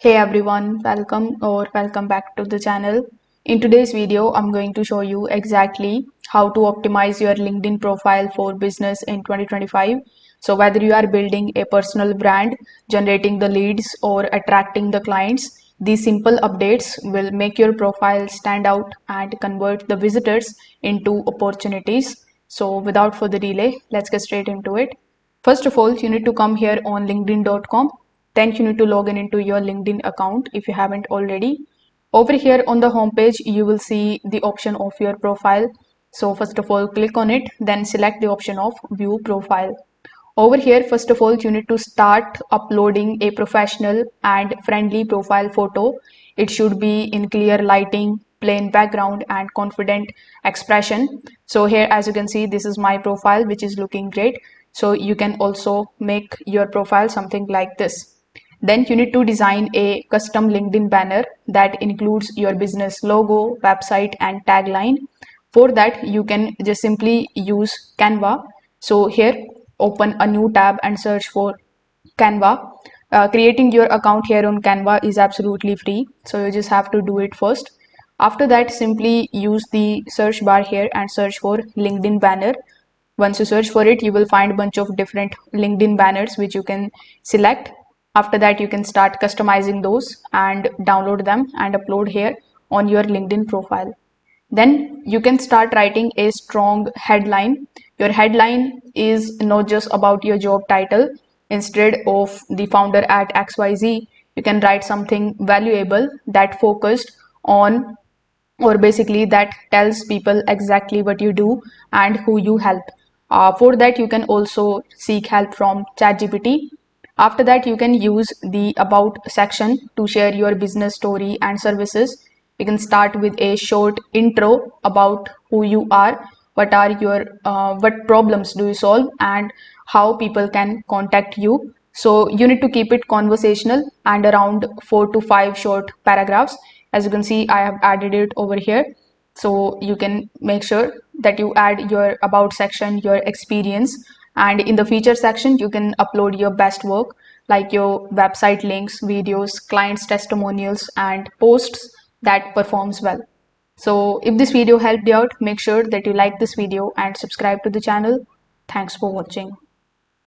Hey everyone, welcome back to the channel. In today's video, I'm going to show you exactly how to optimize your LinkedIn profile for business in 2025. So whether you are building a personal brand, generating the leads or attracting the clients, these simple updates will make your profile stand out and convert the visitors into opportunities. So without further delay, let's get straight into it. First of all, you need to come here on linkedin.com. Then you need to log in into your LinkedIn account if you haven't already. Over here on the home page, you will see the option of your profile. So first of all, click on it, then select the option of view profile. Over here, first of all, you need to start uploading a professional and friendly profile photo. It should be in clear lighting, plain background and confident expression. So here, as you can see, this is my profile, which is looking great. So you can also make your profile something like this. Then you need to design a custom LinkedIn banner that includes your business logo, website and tagline. For that, you can just simply use Canva. So here, open a new tab and search for Canva. Creating your account here on Canva is absolutely free. So you just have to do it first. After that, simply use the search bar here and search for LinkedIn banner. Once you search for it, you will find a bunch of different LinkedIn banners which you can select. After that, you can start customizing those and download them and upload here on your LinkedIn profile. Then you can start writing a strong headline. Your headline is not just about your job title. Instead of the founder at XYZ, you can write something valuable that focused on, or basically that tells people exactly what you do and who you help. For that, you can also seek help from ChatGPT. After that, you can use the About section to share your business story and services. You can start with a short intro about who you are, what problems do you solve, and how people can contact you. So you need to keep it conversational and around 4 to 5 short paragraphs. As you can see, I have added it over here. So you can make sure that you add your About section, your experience, and in the feature section, you can upload your best work like your website links, videos, clients testimonials and posts that performs well. So if this video helped you out, make sure that you like this video and subscribe to the channel. Thanks for watching.